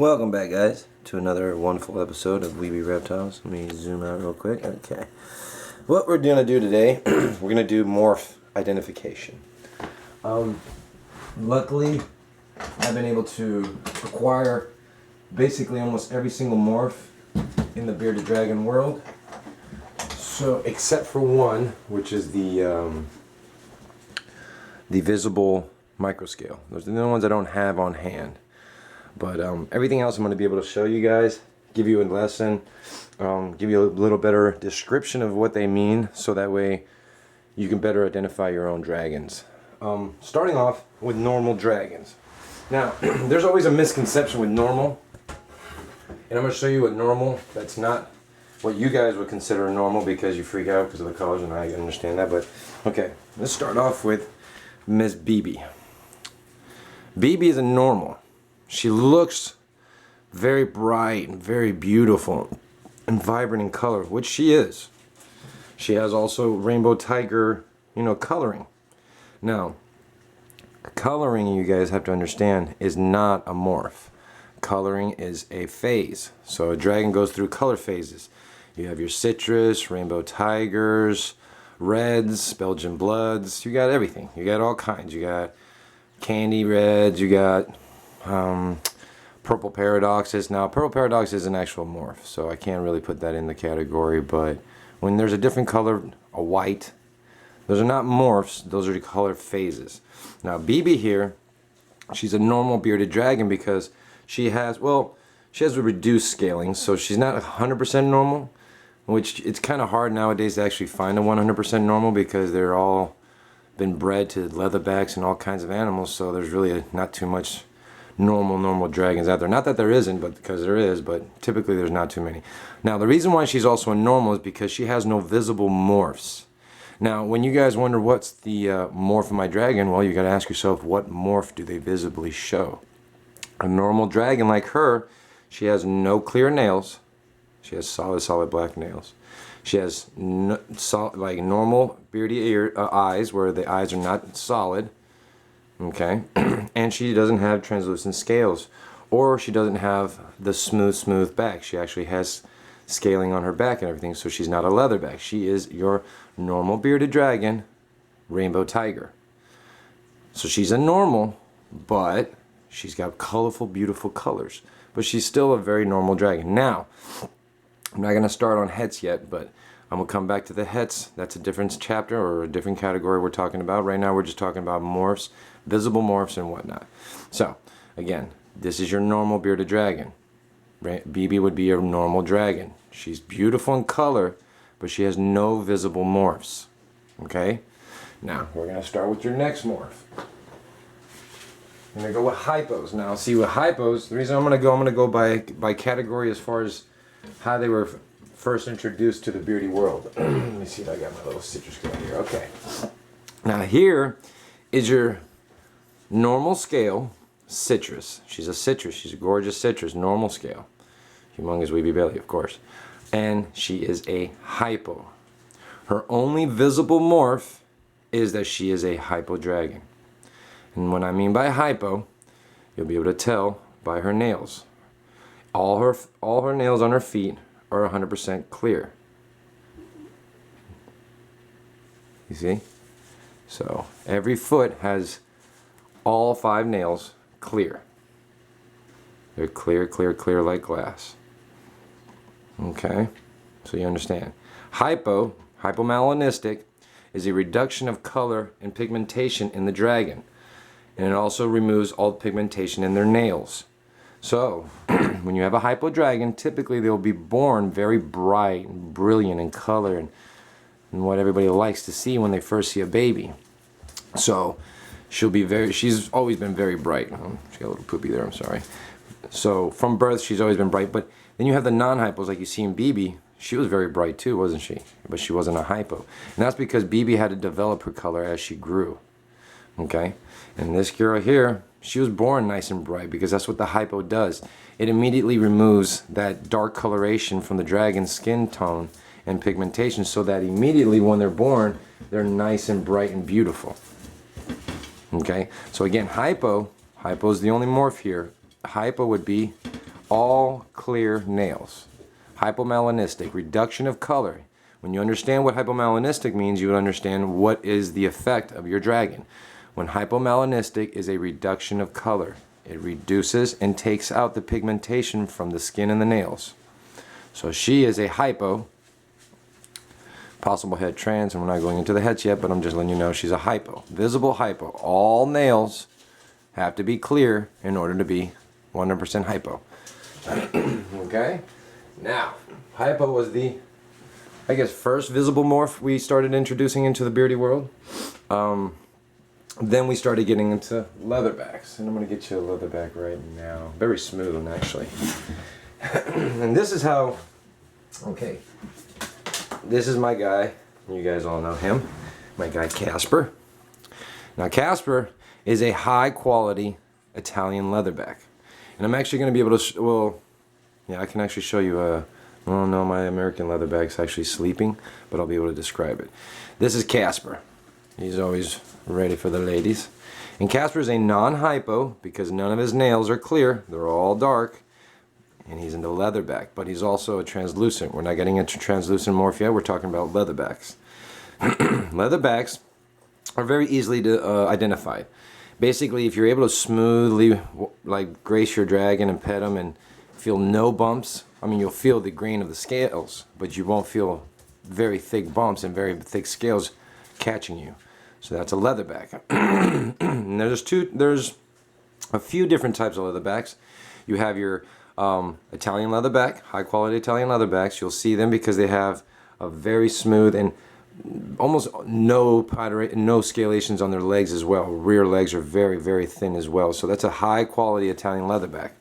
Welcome back, guys, to another wonderful episode of WeBe Reptiles. Let me zoom out real quick. Okay. What we're going to do today, we're going to do morph identification. Luckily, I've been able to acquire basically almost every single morph in the bearded dragon world. So, except for one, which is the visible microscale. Those are the only ones I don't have on hand. But everything else I'm going to be able to show you guys, give you a lesson, give you a little better description of what they mean, so that way you can better identify your own dragons. Starting off with normal dragons. Now, there's always a misconception with normal, and I'm going to show you what normal, that's not what you guys would consider normal because you freak out because of the colors, and I understand that. But okay, let's start off with Miss WeBe. WeBe is a normal. She looks very bright and very beautiful and vibrant in color, which she is. She has also rainbow tiger, coloring. Now, coloring, you guys have to understand, is not a morph. Coloring is a phase. So a dragon goes through color phases. You have your citrus, rainbow tigers, reds, Belgian bloods. You got everything. You got all kinds. You got candy reds. You got purple paradoxes. Now, purple paradox is an actual morph, so I can't really put that in the category. But when there's a different color, a white, those are not morphs. Those are the color phases. Now, WeBe here, she's a normal bearded dragon because she has a reduced scaling, so she's not 100% normal, which it's kind of hard nowadays to actually find a 100% normal because they're all been bred to leatherbacks and all kinds of animals, so there's really not too much normal dragons out there. Not that there isn't, but because there is, but typically there's not too many. Now, the reason why she's also a normal is because she has no visible morphs. Now, when you guys wonder what's the morph of my dragon, well, you got to ask yourself, what morph do they visibly show? A normal dragon like her, she has no clear nails. She has solid black nails. She has like normal beardy eyes, where the eyes are not solid. Okay, and she doesn't have translucent scales, or she doesn't have the smooth back. She actually has scaling on her back and everything, so she's not a leatherback. She is your normal bearded dragon, rainbow tiger. So she's a normal, but she's got colorful, beautiful colors. But she's still a very normal dragon. Now, I'm not going to start on hets yet, but I'm going to come back to the hets. That's a different chapter or a different category we're talking about. Right now we're just talking about morphs, visible morphs and whatnot. So, again, this is your normal bearded dragon. WeBe would be your normal dragon. She's beautiful in color, but she has no visible morphs. Okay? Now, we're going to start with your next morph. I'm going to go with hypos. Now, see, with hypos, the reason I'm going to go by category as far as how they were first introduced to the beardy world. Let me see if I got my little citrus scale here. Okay. Now, here is your normal scale citrus. She's a citrus. She's a gorgeous citrus. Normal scale. Humongous WeBe belly, of course. And she is a hypo. Her only visible morph is that she is a hypo dragon. And what I mean by hypo, you'll be able to tell by her nails. All her nails on her feet are 100% clear. You see? So every foot has all 5 nails clear. They're clear like glass. Okay? So you understand. Hypomelanistic is a reduction of color and pigmentation in the dragon. And it also removes all pigmentation in their nails. So, when you have a hypo dragon, typically they'll be born very bright and brilliant in color and what everybody likes to see when they first see a baby. So, she's always been very bright. Oh, she got a little poopy there, I'm sorry. So, from birth, she's always been bright. But then you have the non-hypos, like you see in WeBe. She was very bright too, wasn't she? But she wasn't a hypo. And that's because WeBe had to develop her color as she grew. Okay? And this girl here, she was born nice and bright because that's what the hypo does. It immediately removes that dark coloration from the dragon's skin tone and pigmentation, so that immediately when they're born, they're nice and bright and beautiful. Okay, so again, hypo is the only morph here. Hypo would be all clear nails. Hypomelanistic, reduction of color. When you understand what hypomelanistic means, you would understand what is the effect of your dragon. When hypomelanistic is a reduction of color, it reduces and takes out the pigmentation from the skin and the nails. So she is a hypo, possible head trans, and we're not going into the heads yet, but I'm just letting you know she's a hypo. Visible hypo. All nails have to be clear in order to be 100% hypo. Okay? Now, hypo was the, I guess, first visible morph we started introducing into the beardy world. Then we started getting into leatherbacks, and I'm going to get you a leatherback right now. Very smooth one, actually. And this is how, okay, this is my guy. You guys all know him. My guy Casper. Now Casper is a high quality Italian leatherback. And I'm actually going to be able to, well, yeah, I can actually show you oh no, my American leatherback's actually sleeping, but I'll be able to describe it. This is Casper. He's always ready for the ladies. And Casper is a non-hypo because none of his nails are clear. They're all dark. And he's into leatherback, but he's also a translucent. We're not getting into translucent morph yet. We're talking about leatherbacks. Leatherbacks are very easily identified. Basically, if you're able to smoothly like grace your dragon and pet him and feel no bumps, I mean, you'll feel the grain of the scales, but you won't feel very thick bumps and very thick scales catching you. So that's a leatherback. And there's a few different types of leatherbacks. You have your Italian leatherback, high quality Italian leatherbacks. You'll see them because they have a very smooth and almost no scalations on their legs as well. Rear legs are very, very thin as well. So that's a high quality Italian leatherback.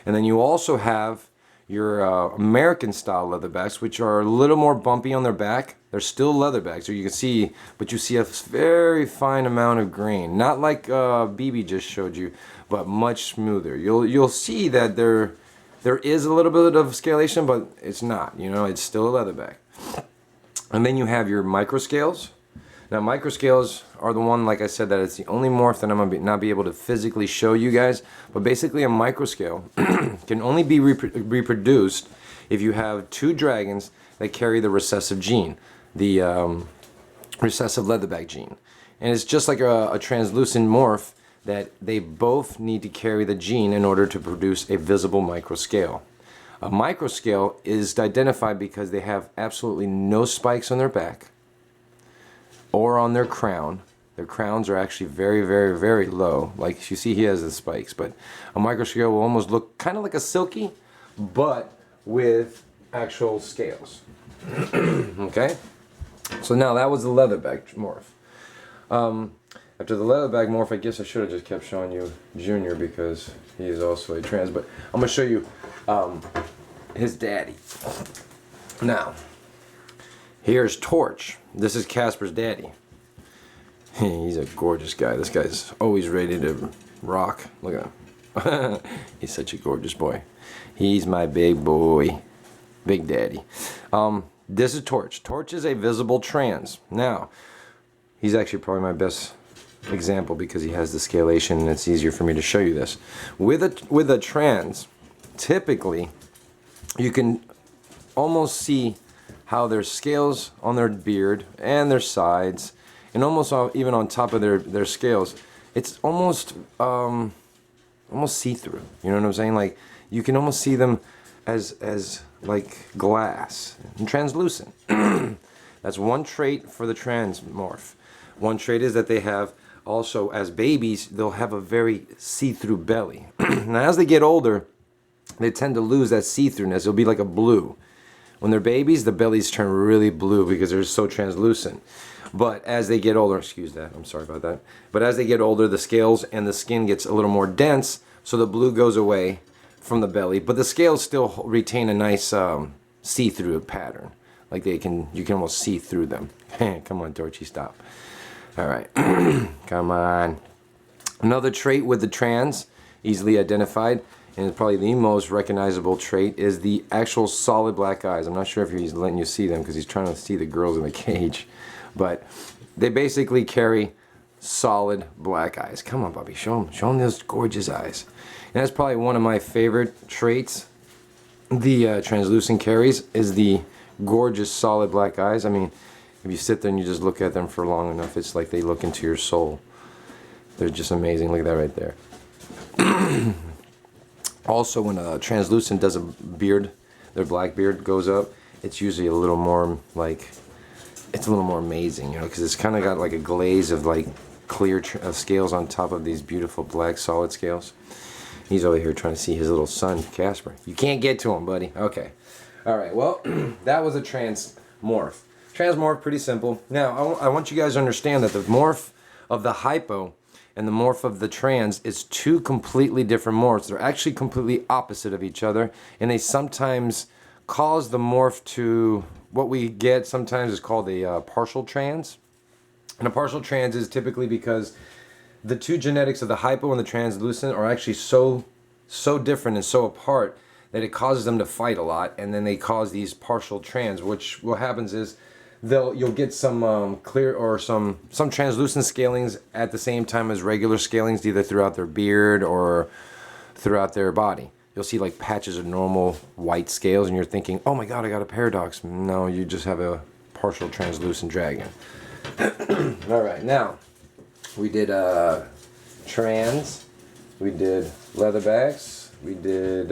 And then you also have your American style leatherbacks, which are a little more bumpy on their back. They're still leatherbacks, so you can see, but you see a very fine amount of grain. Not like WeBe just showed you, but much smoother. You'll see that there is a little bit of scalation, but it's not. You know, it's still a leatherback. And then you have your microscales. Now microscales are the one, like I said, that it's the only morph that I'm going to not be able to physically show you guys. But basically a microscale can only be reproduced if you have two dragons that carry the recessive gene, the recessive leatherback gene. And it's just like a translucent morph that they both need to carry the gene in order to produce a visible microscale. A microscale is identified because they have absolutely no spikes on their back or on their crown. Their crowns are actually very, very, very low. Like you see, he has the spikes, but a microscale will almost look kind of like a Silkie, but with actual scales. Okay? So now that was the leatherback morph. After the leatherback morph, I guess I should have just kept showing you Junior because he is also a trans, but I'm going to show you his daddy. Now, here's Torch. This is Casper's daddy. He's a gorgeous guy. This guy's always ready to rock. Look at him. He's such a gorgeous boy. He's my big boy. Big daddy. This is Torch. Torch is a visible trans. Now, he's actually probably my best example because he has the scalation and it's easier for me to show you this. With a trans, typically, you can almost see how there's scales on their beard and their sides, and almost even on top of their scales. It's almost see-through. You know what I'm saying? Like you can almost see them as like glass and translucent. That's one trait for the trans morph. One trait is that they have also, as babies, they'll have a very see-through belly. Now as they get older, they tend to lose that see-throughness. It'll be like a blue. When they're babies, the bellies turn really blue because they're so translucent. But as they get older, excuse that, I'm sorry about that. But as they get older, the scales and the skin gets a little more dense, so the blue goes away from the belly. But the scales still retain a nice see-through pattern. Like you can almost see through them. Come on, Torchy, stop. All right, come on. Another trait with the trans, easily identified, and probably the most recognizable trait is the actual solid black eyes. I'm not sure if he's letting you see them because he's trying to see the girls in the cage. But they basically carry solid black eyes. Come on, Bobby, show them those gorgeous eyes. And that's probably one of my favorite traits. The translucent carries is the gorgeous solid black eyes. I mean, if you sit there and you just look at them for long enough, it's like they look into your soul. They're just amazing. Look at that right there. Also, when a translucent does a beard, their black beard goes up, it's usually a little more like, it's a little more amazing, you know, because it's kind of got like a glaze of like clear scales on top of these beautiful black solid scales. He's over here trying to see his little son, Casper. You can't get to him, buddy. Okay. All right. Well, that was a transmorph. Transmorph, pretty simple. Now, I want you guys to understand that the morph of the hypo and the morph of the trans is two completely different morphs. They're actually completely opposite of each other, and they sometimes cause the morph to, what we get sometimes is called a partial trans. And a partial trans is typically because the two genetics of the hypo and the translucent are actually so different and so apart that it causes them to fight a lot, and then they cause these partial trans, which what happens is you'll get some clear or some translucent scalings at the same time as regular scalings, either throughout their beard or throughout their body. You'll see like patches of normal white scales and you're thinking, oh my god, I got a paradox. No, you just have a partial translucent dragon. Alright, now we did trans, we did leatherbacks, we did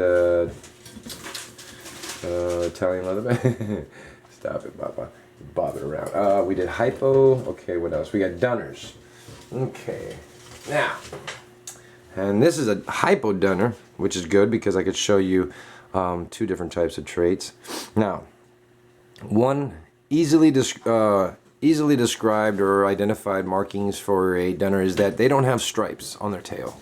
Italian leatherback. Stop it, Papa. Bob it around. We did hypo. Okay, what else? We got dunners. Okay, now, and this is a hypo dunner, which is good because I could show you two different types of traits. Now, one easily described or identified markings for a dunner is that they don't have stripes on their tail.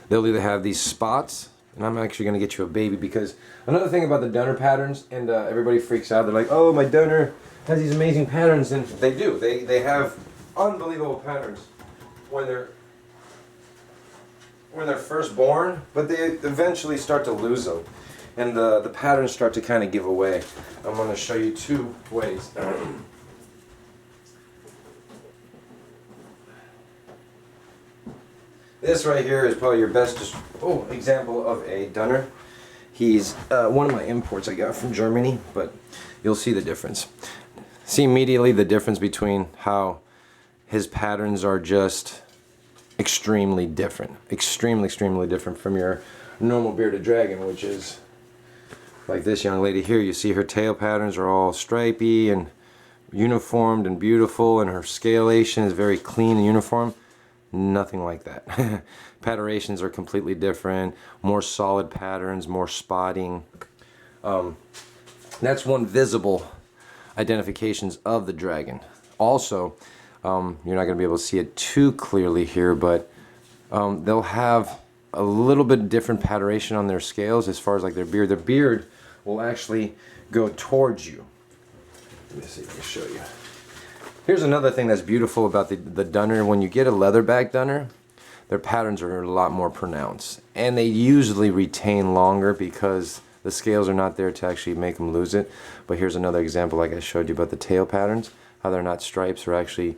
They'll either have these spots, and I'm actually going to get you a baby because another thing about the dunner patterns, and everybody freaks out, they're like, oh, my dunner has these amazing patterns, and they do. They have unbelievable patterns when they're first born, but they eventually start to lose them, and the patterns start to kind of give away. I'm going to show you two ways. This right here is probably your best example of a dunner. He's one of my imports I got from Germany, but you'll see the difference. See immediately the difference between how his patterns are just extremely different. Extremely different from your normal bearded dragon, which is like this young lady here. You see her tail patterns are all stripy and uniformed and beautiful, and her scalation is very clean and uniform. Nothing like that. Patternations are completely different, more solid patterns, more spotting. That's one visible identifications of the dragon. Also, you're not going to be able to see it too clearly here, but they'll have a little bit different patternation on their scales as far as like their beard. Their beard will actually go towards you. Let me see if I can show you. Here's another thing that's beautiful about the dunner. When you get a leatherback dunner, their patterns are a lot more pronounced, and they usually retain longer because the scales are not there to actually make them lose it. But here's another example, like I showed you about the tail patterns, how they're not stripes or actually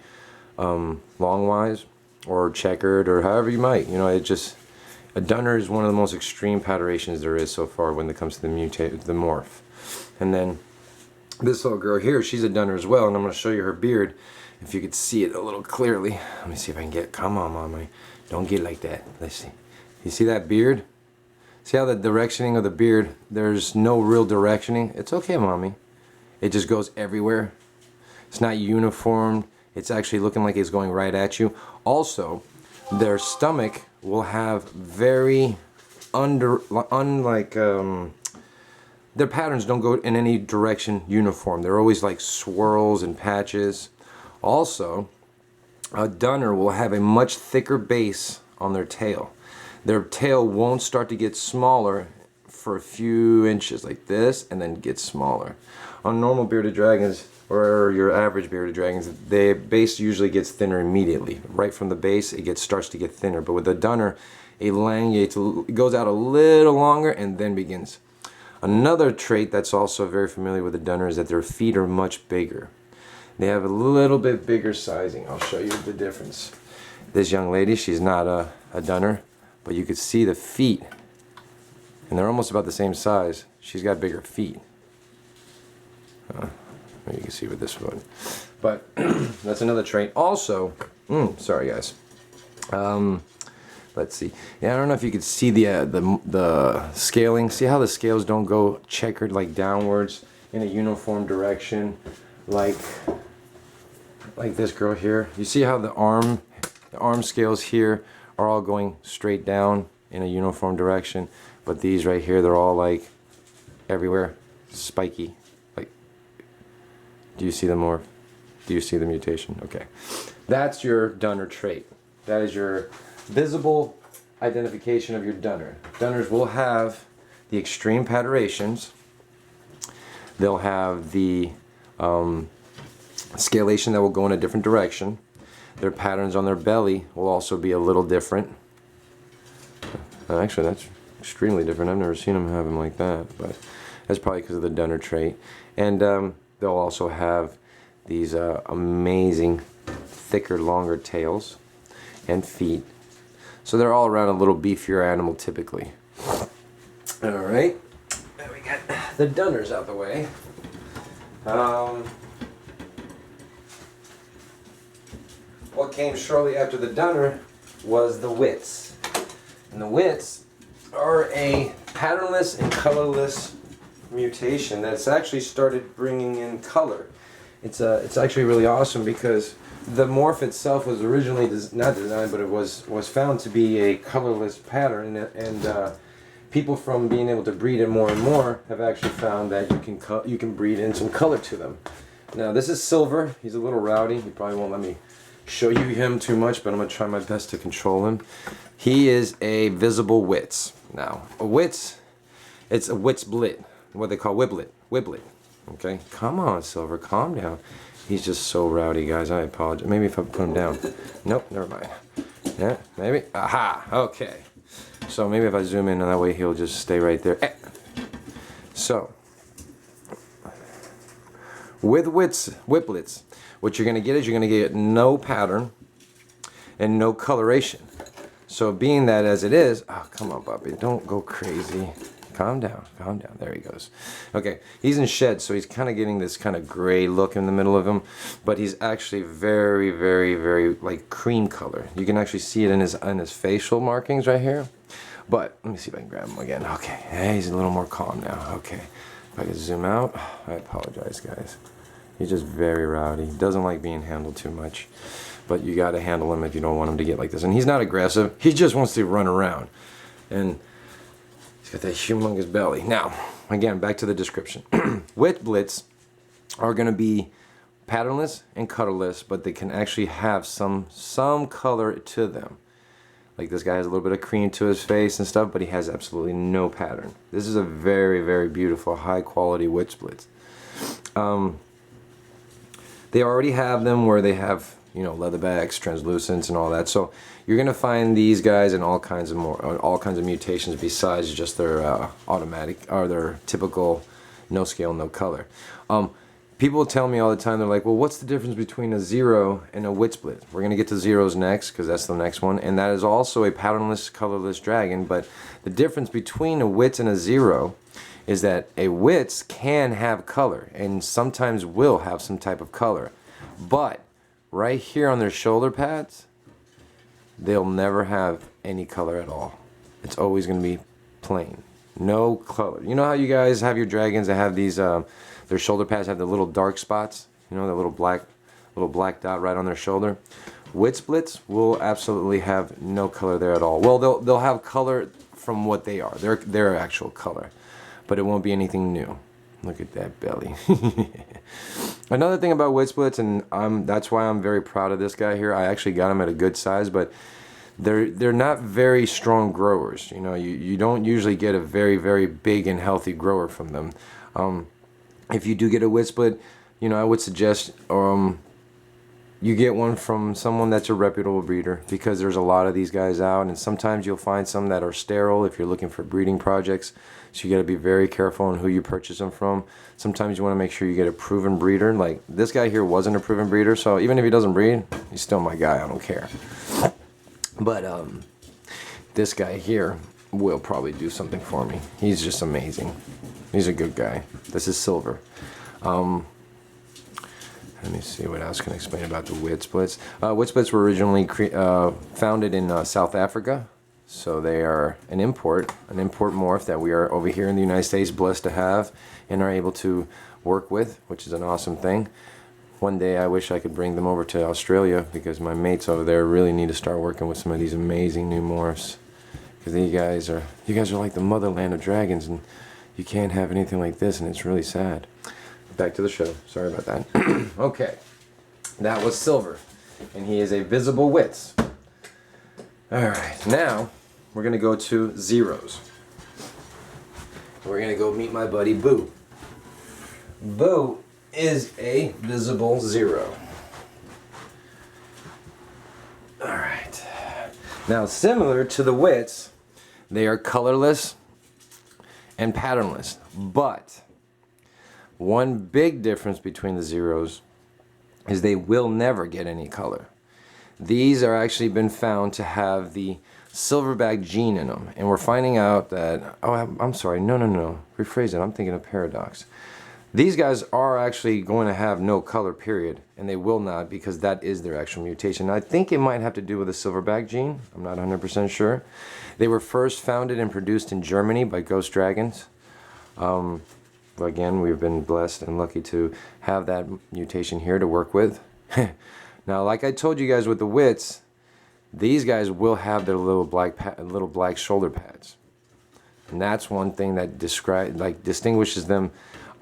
longwise or checkered or however you might. You know, it just, a dunner is one of the most extreme patternations there is so far when it comes to the morph. And then this little girl here, she's a dunner as well, and I'm going to show you her beard if you could see it a little clearly. Let me see if I can get, come on, mommy, don't get like that. Let's see. You see that beard? See how the directioning of the beard, there's no real directioning? It's okay, mommy. It just goes everywhere. It's not uniform. It's actually looking like it's going right at you. Also, their stomach will have very their patterns don't go in any direction uniform. They're always like swirls and patches. Also, a dunner will have a much thicker base on their tail. Their tail won't start to get smaller for a few inches like this and then get smaller. On normal bearded dragons, or your average bearded dragons, the base usually gets thinner immediately. Right from the base, it starts to get thinner. But with the dunner, it elongates, it goes out a little longer and then begins. Another trait that's also very familiar with the dunner is that their feet are much bigger. They have a little bit bigger sizing. I'll show you the difference. This young lady, she's not a dunner, but you could see the feet, and they're almost about the same size. She's got bigger feet. Maybe you can see with this one, but that's another trait. Also, sorry guys. Let's see. Yeah, I don't know if you could see the scaling. See how the scales don't go checkered like downwards in a uniform direction, like this girl here. You see how the arm scales here are all going straight down in a uniform direction, but these right here, they're all like everywhere, spiky. Like, do you see the morph? Do you see the mutation? Okay, that's your Dunner trait. That is your visible identification of your Dunner. Dunners will have the extreme paterations. They'll have the scalation that will go in a different direction. Their patterns on their belly will also be a little different. Actually, that's extremely different. I've never seen them have them like that, but that's probably because of the Dunner trait. And they'll also have these amazing, thicker, longer tails and feet. So they're all around a little beefier animal typically. Alright, now we got the Dunners out the way. What came shortly after the Dunner was the Wits. And the Wits are a patternless and colorless mutation that's actually started bringing in color. It's actually really awesome because the morph itself was originally not designed, but it was found to be a colorless pattern, and people from being able to breed it more and more have actually found that you can breed in some color to them. Now this is Silver. He's a little rowdy. He probably won't let me show you him too much, but I'm gonna try my best to control him. He is a visible Wits. Now a Wits, it's a Witsblitz, what they call WeBe. Okay, come on Silver, calm down. He's just so rowdy, guys. I apologize. Maybe if I put him down. Nope, never mind. Yeah, maybe. Aha, okay. So maybe if I zoom in, and that way he'll just stay right there. So, with Witsblitz, what you're going to get is you're going to get no pattern and no coloration. So being that as it is, oh, come on, Bobby, don't go crazy. Calm down, calm down. There he goes. Okay, he's in shed, so he's kind of getting this kind of gray look in the middle of him, but he's actually very, very, very like cream color. You can actually see it in his facial markings right here. But let me see if I can grab him again. Okay, hey, he's a little more calm now. Okay, if I can zoom out. I apologize, guys. He's just very rowdy. He doesn't like being handled too much, but you got to handle him if you don't want him to get like this. And he's not aggressive. He just wants to run around, and got that humongous belly. Now, again, back to the description. Witsblitz are going to be patternless and colorless, but they can actually have some color to them. Like this guy has a little bit of cream to his face and stuff, but he has absolutely no pattern. This is a very, very beautiful, high quality Witsblitz. They already have them where they have, you know, leatherbacks, translucents, and all that. So you're gonna find these guys in all kinds of mutations besides just their automatic or their typical no scale, no color. People tell me all the time, they're like, well, what's the difference between a zero and a Witsblitz? We're gonna get to zeros next because that's the next one, and that is also a patternless, colorless dragon. But the difference between a Wits and a zero is that a Wits can have color and sometimes will have some type of color, but right here on their shoulder pads, they'll never have any color at all. It's always going to be plain, no color. You know how you guys have your dragons that have these, their shoulder pads have the little dark spots, you know, the little black dot right on their shoulder. Witsblitz will absolutely have no color there at all. Well, they'll have color from what they are, their actual color, but it won't be anything new. Look at that belly. Another thing about Witsblitz, and that's why I'm very proud of this guy here. I actually got him at a good size, but they're not very strong growers. You know, you don't usually get a very, very big and healthy grower from them. If you do get a Witsblitz, you know, I would suggest you get one from someone that's a reputable breeder, because there's a lot of these guys out, and sometimes you'll find some that are sterile if you're looking for breeding projects. So you got to be very careful on who you purchase them from. Sometimes you want to make sure you get a proven breeder. Like this guy here wasn't a proven breeder, so even if he doesn't breed, he's still my guy. I don't care. But this guy here will probably do something for me. He's just amazing. He's a good guy. This is silver. Let me see what else can I explain about the Witsblitz. Witsblitz were originally founded in South Africa. So they are an import morph that we are over here in the United States blessed to have and are able to work with, which is an awesome thing. One day I wish I could bring them over to Australia because my mates over there really need to start working with some of these amazing new morphs. Because you guys are like the motherland of dragons, and you can't have anything like this, and it's really sad. Back to the show. Sorry about that. Okay, that was silver, and he is a visible Wits. All right, now we're gonna go to zeros. We're gonna go meet my buddy Boo. Boo is a visible zero. All right. Now, similar to the Wits, they are colorless and patternless, but one big difference between the zeros is they will never get any color. These are actually been found to have the silverback gene in them, and we're finding out that, oh, I'm sorry, no, rephrase it, I'm thinking of paradox. These guys are actually going to have no color, period, and they will not, because that is their actual mutation. I think it might have to do with the silverback gene. I'm not 100% sure. They were first founded and produced in Germany by ghost dragons. Again, we've been blessed and lucky to have that mutation here to work with. Now, like I told you guys with the Wits, these guys will have their little black shoulder pads, and that's one thing that distinguishes them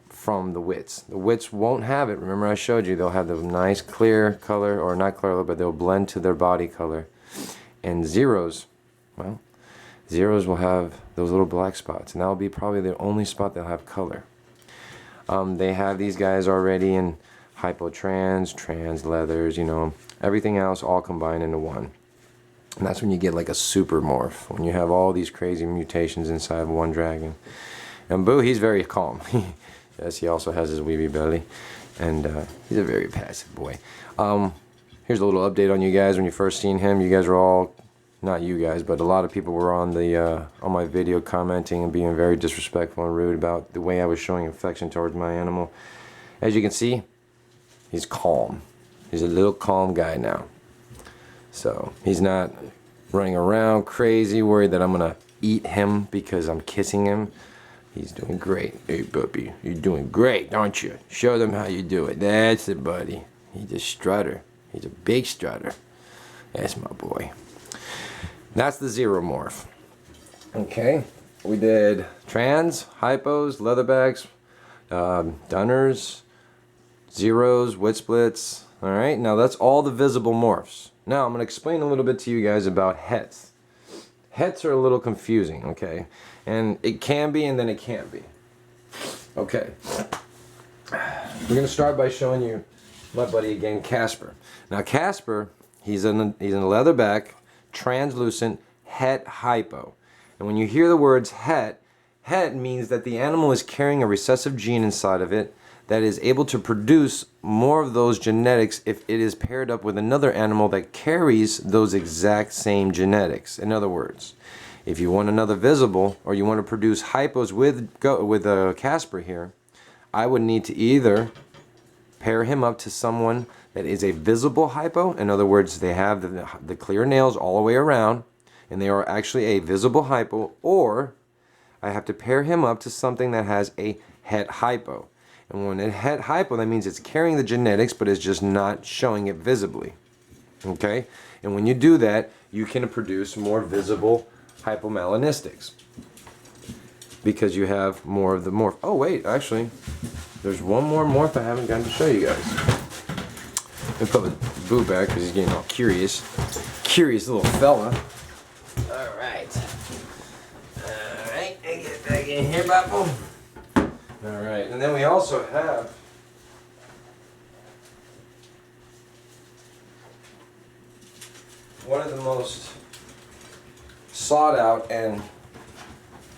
from the Wits. The Wits won't have it. Remember I showed you they'll have the nice clear color, or not clear, but they'll blend to their body color. And zeros, well, zeros will have those little black spots, and that'll be probably the only spot they'll have color. They have these guys already in hypotrans, trans, leathers, you know, everything else all combined into one. And that's when you get like a super morph, when you have all these crazy mutations inside of one dragon. And Boo, he's very calm. Yes, he also has his WeBe belly, and he's a very passive boy. Here's a little update on you guys. When you first seen him, you guys were all, not you guys, but a lot of people were on my video commenting and being very disrespectful and rude about the way I was showing affection towards my animal. As you can see, he's calm. He's a little calm guy now. So he's not running around crazy, worried that I'm gonna eat him because I'm kissing him. He's doing great. Hey, puppy, you're doing great, aren't you? Show them how you do it. That's it, buddy. He's a strutter. He's a big strutter. That's my boy. That's the zero morph. Okay, we did trans, hypos, leatherbacks, dunners, zeros, Witsblitz. All right, now that's all the visible morphs. Now I'm going to explain a little bit to you guys about hets. Hets are a little confusing, okay? And it can be, and then it can't be. Okay. We're going to start by showing you my buddy again, Casper. Now Casper, he's in a leatherback, translucent, het hypo. And when you hear the words het means that the animal is carrying a recessive gene inside of it that is able to produce more of those genetics if it is paired up with another animal that carries those exact same genetics. In other words, if you want another visible, or you want to produce hypos with Casper here, I would need to either pair him up to someone that is a visible hypo. In other words, they have the clear nails all the way around, and they are actually a visible hypo, or I have to pair him up to something that has a het hypo. And when it het hypo, that means it's carrying the genetics, but it's just not showing it visibly. Okay? And when you do that, you can produce more visible hypomelanistics, because you have more of the morph. Oh wait, actually, there's one more morph I haven't gotten to show you guys. Let me put Boo back because he's getting all curious. Curious little fella. Alright. Alright, get back in here, Bapple. Alright, and then we also have one of the most sought out and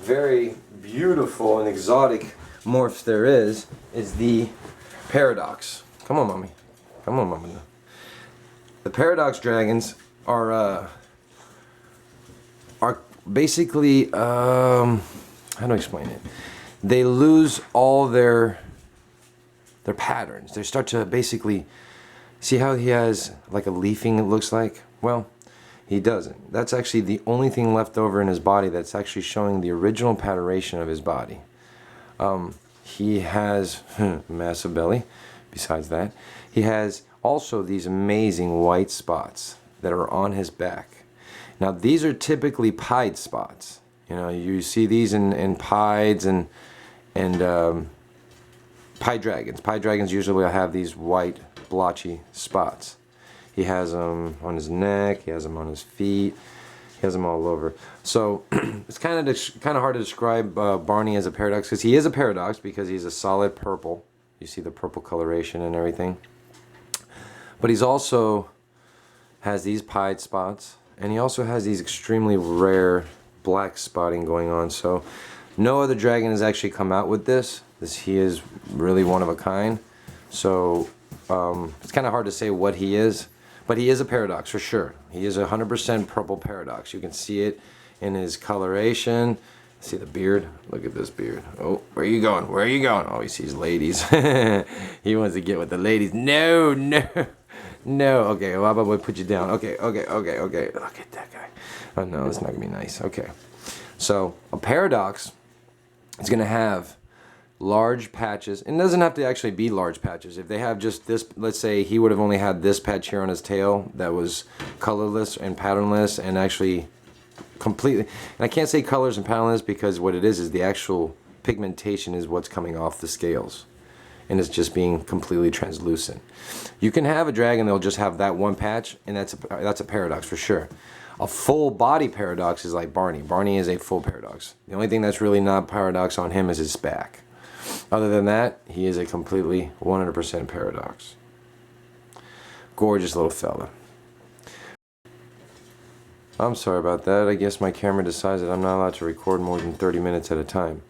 very beautiful and exotic morphs there is the paradox. Come on, mommy. Come on, mommy. The paradox dragons are basically, how do I explain it? They lose all their patterns. They start to basically, see how he has like a leafing, it looks like? Well, he doesn't. That's actually the only thing left over in his body that's actually showing the original patternation of his body. He has massive belly. Besides that, he has also these amazing white spots that are on his back. Now these are typically pied spots. You know, you see these in pieds and pied dragons. Pied dragons usually have these white blotchy spots. He has them on his neck, he has them on his feet, he has them all over. So it's kind of hard to describe Barney as a paradox, because he is a paradox because he's a solid purple. You see the purple coloration and everything. But he's also has these pied spots, and he also has these extremely rare black spotting going on. So no other dragon has actually come out with this. He is really one of a kind. So it's kind of hard to say what he is. But he is a paradox for sure. He is a 100% purple paradox. You can see it in his coloration. See the beard? Look at this beard. Oh, where are you going? Where are you going? Oh, he sees ladies. He wants to get with the ladies. No, no, no. Okay, well, how about we put you down? Okay. Look at that guy. Oh, no, it's not going to be nice. Okay. So a paradox is going to have large patches. It doesn't have to actually be large patches. If they have just this, let's say he would have only had this patch here on his tail that was colorless and patternless and actually completely, and I can't say colors and patternless because what it is the actual pigmentation is what's coming off the scales, and it's just being completely translucent. You can have a dragon that'll just have that one patch, and that's a paradox for sure. A full body paradox is like Barney. Barney is a full paradox. The only thing that's really not paradox on him is his back. Other than that, he is a completely 100% paradox. Gorgeous little fella. I'm sorry about that. I guess my camera decides that I'm not allowed to record more than 30 minutes at a time.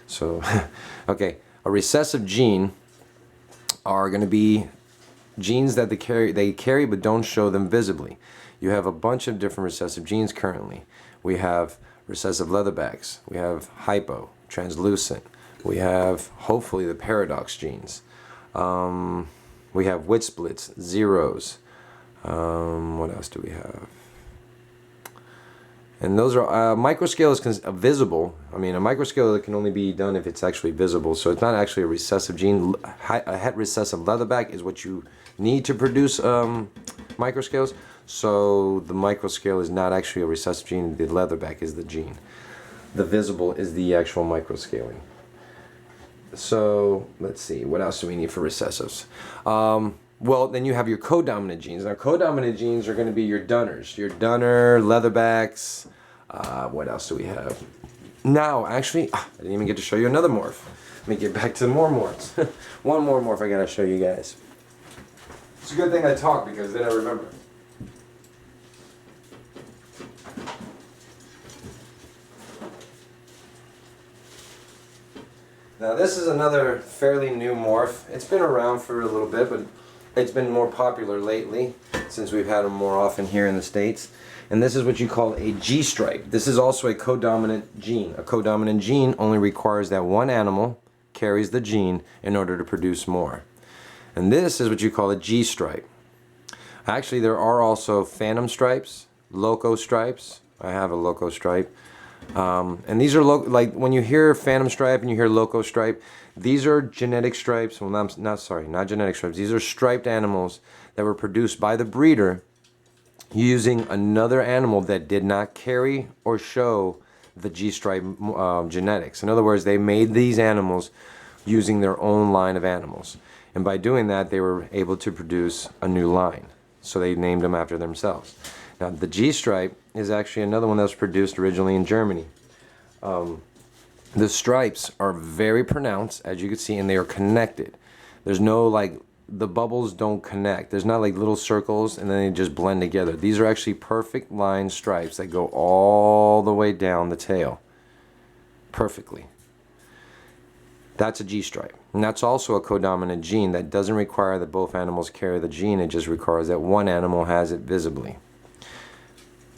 So, okay, a recessive gene are going to be genes that they carry but don't show them visibly. You have a bunch of different recessive genes currently. We have recessive leatherbacks. We have hypo, translucent. We have, hopefully, the paradox genes. We have Witsblitz, zeros. What else do we have? And those are, microscale is visible. I mean, a microscale can only be done if it's actually visible. So it's not actually a recessive gene. A het recessive leatherback is what you need to produce microscales. So the microscale is not actually a recessive gene. The leatherback is the gene. The visible is the actual microscaling. So let's see, what else do we need for recessives? Well, then you have your codominant genes. Now, codominant genes are going to be your Dunners, your Dunner, leatherbacks. What else do we have? Now, actually, I didn't even get to show you another morph. Let me get back to more morphs. One more morph I got to show you guys. It's a good thing I talk because then I remember. Now this is another fairly new morph. It's been around for a little bit, but it's been more popular lately since we've had them more often here in the States. And this is what you call a G-stripe. This is also a codominant gene. A codominant gene only requires that one animal carries the gene in order to produce more. And this is what you call a G-stripe. Actually, there are also phantom stripes, loco stripes. I have a loco stripe. And these are like when you hear phantom stripe and you hear loco stripe, these are genetic stripes. Well, not genetic stripes. These are striped animals that were produced by the breeder using another animal that did not carry or show the G-stripe genetics. In other words, they made these animals using their own line of animals. And by doing that, they were able to produce a new line. So they named them after themselves. Now, the G-stripe is actually another one that was produced originally in Germany. The stripes are very pronounced, as you can see, and they are connected. There's no, like, the bubbles don't connect. There's not like little circles and then they just blend together. These are actually perfect line stripes that go all the way down the tail. Perfectly. That's a G-stripe. And that's also a codominant gene that doesn't require that both animals carry the gene. It just requires that one animal has it visibly.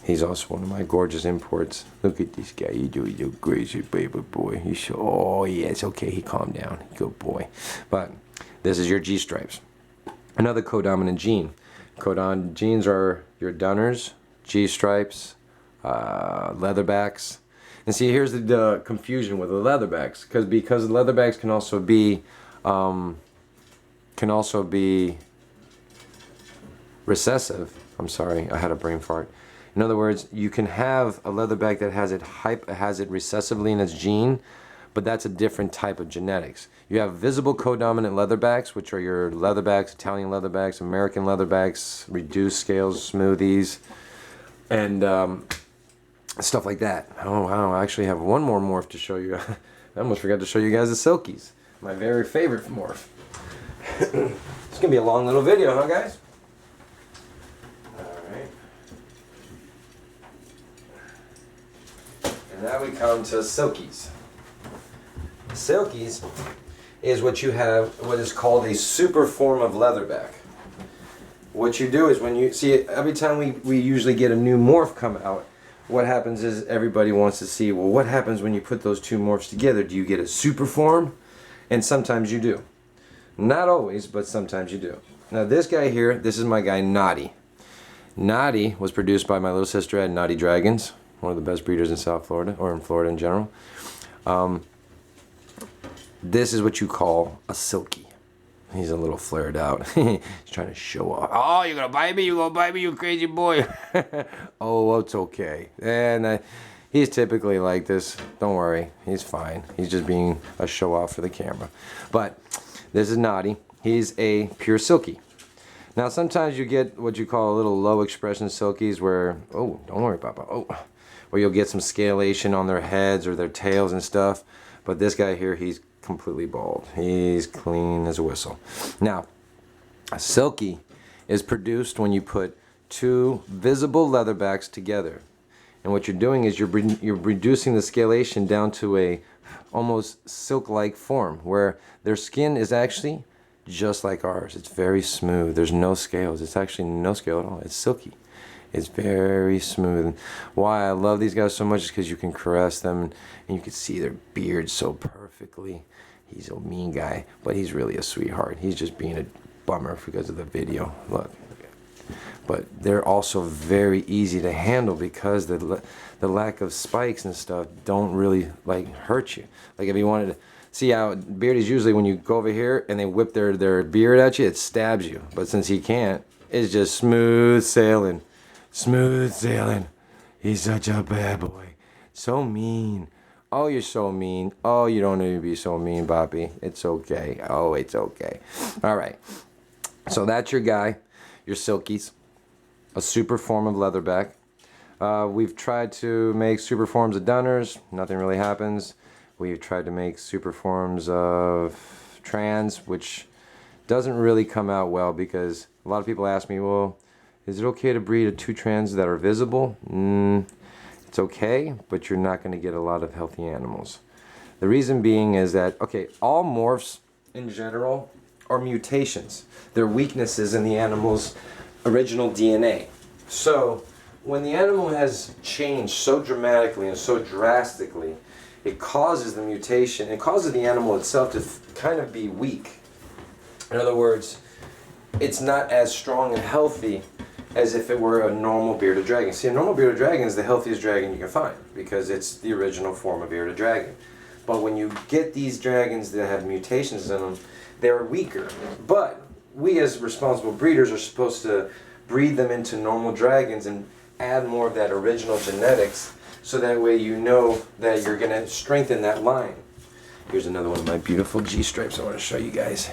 He's also one of my gorgeous imports. Look at this guy. You do crazy baby boy. He's so, oh yeah, it's okay. He calmed down. Good boy. But this is your G stripes. Another codominant gene. Codominant genes are your Dunners, G stripes, Leatherbacks. And see, here's the confusion with the Leatherbacks, because Leatherbacks can also be recessive. I'm sorry, I had a brain fart. In other words, you can have a Leatherback that has it recessively in its gene, but that's a different type of genetics. You have visible codominant Leatherbacks, which are your Leatherbacks, Italian Leatherbacks, American Leatherbacks, reduced scales, smoothies, and stuff like that. Oh wow, I actually have one more morph to show you. I almost forgot to show you guys the Silkies, my very favorite morph. It's gonna be a long little video, huh guys? Alright. And now we come to Silkies. Silkies is what you have, what is called a super form of Leatherback. What you do is when you see it, every time we usually get a new morph come out, what happens is everybody wants to see, well, what happens when you put those two morphs together? Do you get a super form? And sometimes you do. Not always, but sometimes you do. Now this guy here, this is my guy Naughty. Naughty was produced by my little sister at Naughty Dragons, one of the best breeders in South Florida, or in Florida in general. This is what you call a Silkie. He's a little flared out. He's trying to show off. Oh, you're gonna bite me? You gonna bite me, you crazy boy? Oh, it's okay. And he's typically like this. Don't worry, he's fine. He's just being a show off for the camera. But this is Naughty. He's a pure Silkie. Now sometimes you get what you call a little low expression Silkies where, oh, don't worry, Papa. Oh, where you'll get some scalation on their heads or their tails and stuff. But this guy here, he's completely bald. He's clean as a whistle. Now, a Silkie is produced when you put two visible Leatherbacks together. And what you're doing is you're reducing the scalation down to a almost silk-like form where their skin is actually just like ours. It's very smooth. There's no scales. It's actually no scale at all. It's silky. It's very smooth. And why I love these guys so much is because you can caress them and you can see their beard so perfectly. He's a mean guy, but he's really a sweetheart. He's just being a bummer because of the video. Look. But they're also very easy to handle because the lack of spikes and stuff don't really like hurt you. Like if you wanted to see how beardies usually when you go over here and they whip their beard at you, it stabs you. But since he can't, it's just smooth sailing. Smooth sailing. He's such a bad boy. So mean. Oh, you're so mean. Oh, you don't need to be so mean, Bobby. It's okay. Oh, it's okay. All right. So that's your guy, your Silkies. A super form of Leatherback. We've tried to make super forms of Dunners. Nothing really happens. We've tried to make super forms of Trans, which doesn't really come out well because a lot of people ask me, well, is it okay to breed two Trans that are visible? It's okay, but you're not going to get a lot of healthy animals. The reason being is that, okay, all morphs in general are mutations. They're weaknesses in the animal's original DNA. So when the animal has changed so dramatically and so drastically, it causes the mutation, it causes the animal itself to kind of be weak. In other words, it's not as strong and healthy as if it were a normal bearded dragon. See, a normal bearded dragon is the healthiest dragon you can find because it's the original form of bearded dragon. But when you get these dragons that have mutations in them, they're weaker. But we as responsible breeders are supposed to breed them into normal dragons and add more of that original genetics so that way you know that you're going to strengthen that line. Here's another one of my beautiful G stripes I want to show you guys.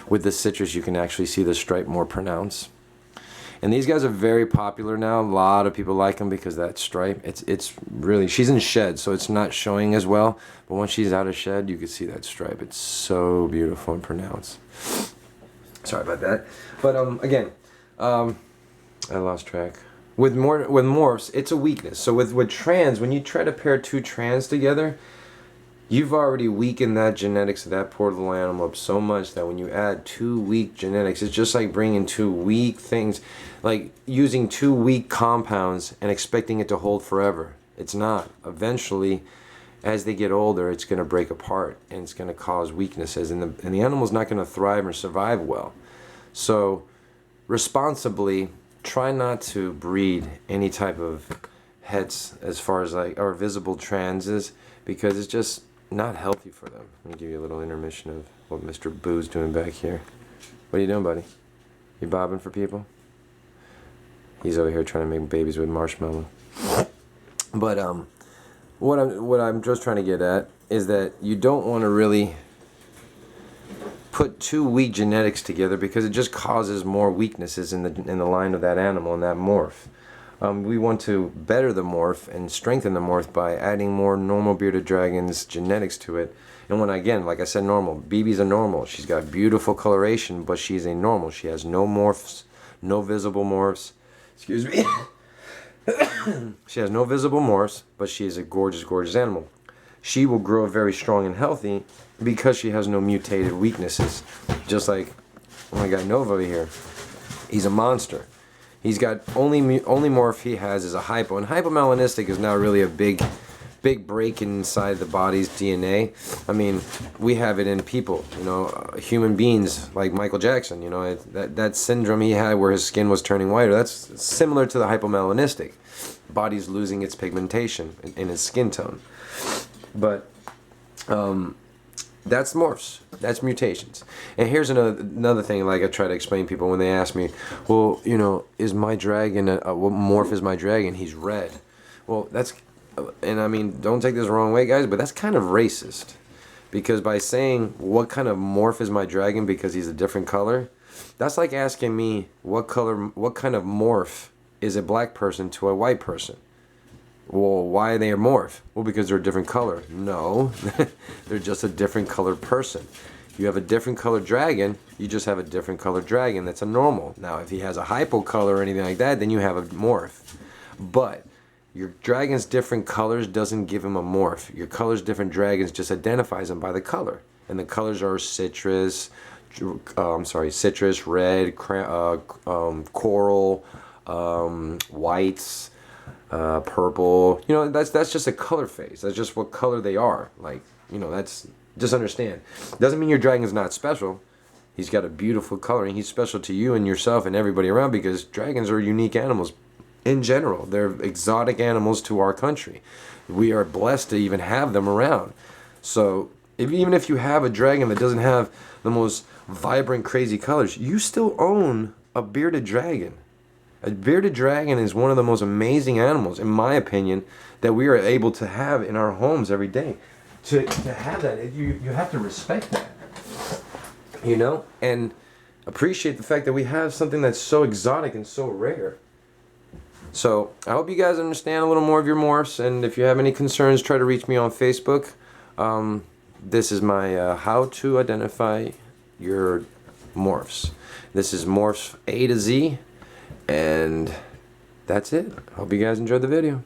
With the citrus you can actually see the stripe more pronounced. And these guys are very popular now. A lot of people like them because that stripe, it's really, she's in shed, so it's not showing as well. But once she's out of shed, you can see that stripe. It's so beautiful and pronounced. Sorry about that. But again, I lost track. With morphs, it's a weakness. So with Trans, when you try to pair two Trans together, you've already weakened that genetics of that poor little animal up so much that when you add 2 weak genetics, it's just like bringing 2 weak things, like using 2 weak compounds and expecting it to hold forever. It's not. Eventually, as they get older, it's going to break apart and it's going to cause weaknesses, and the animal's not going to thrive or survive well. So responsibly, try not to breed any type of hets as far as like or visible transes, because it's just not healthy for them. Let me give you a little intermission of what Mr. Boo's doing back here. What are you doing, buddy? You bobbing for people? He's over here trying to make babies with marshmallow. But what I'm just trying to get at is that you don't want to really put 2 weak genetics together, because it just causes more weaknesses in the line of that animal and that morph. We want to better the morph and strengthen the morph by adding more normal bearded dragons genetics to it. And when, again, like I said, normal. WeBe's a normal. She's got beautiful coloration, but she's a normal. She has no morphs, no visible morphs. Excuse me. She has no visible morphs, but she is a gorgeous, gorgeous animal. She will grow very strong and healthy because she has no mutated weaknesses. Just like my guy Nova over here. He's a monster. He's got only morph he has is a hypo, and hypomelanistic is now really a big break inside the body's DNA. I mean, we have it in people, you know, human beings like Michael Jackson. You know, that syndrome he had where his skin was turning whiter. That's similar to the hypomelanistic. Body's losing its pigmentation in its skin tone. But that's morphs. That's mutations. And here's another thing, like I try to explain to people when they ask me, well, you know, is my dragon, what morph is my dragon? He's red. Well, that's, and I mean, don't take this the wrong way, guys, but that's kind of racist. Because by saying, what kind of morph is my dragon because he's a different color, that's like asking me, what kind of morph is a black person to a white person? Well, why are they a morph? Well, because they're a different color. No, they're just a different colored person. You have a different colored dragon, you just have a different colored dragon. That's a normal. Now, if he has a hypo color or anything like that, then you have a morph. But your dragon's different colors doesn't give him a morph. Your color's different dragons just identifies him by the color. And the colors are citrus, citrus, red, coral, whites, purple. You know, that's just a color phase. That's just what color they are. Like, you know, that's, just understand. Doesn't mean your dragon's not special. He's got a beautiful color, and he's special to you and yourself and everybody around, because dragons are unique animals in general. They're exotic animals to our country. We are blessed to even have them around. So even if you have a dragon that doesn't have the most vibrant, crazy colors, you still own a bearded dragon. A bearded dragon is one of the most amazing animals, in my opinion, that we are able to have in our homes every day. To have that, you have to respect that, you know, and appreciate the fact that we have something that's so exotic and so rare. So I hope you guys understand a little more of your morphs, and if you have any concerns, try to reach me on Facebook. This is my how to identify your morphs. This is morphs A to Z. And that's it. Hope you guys enjoyed the video.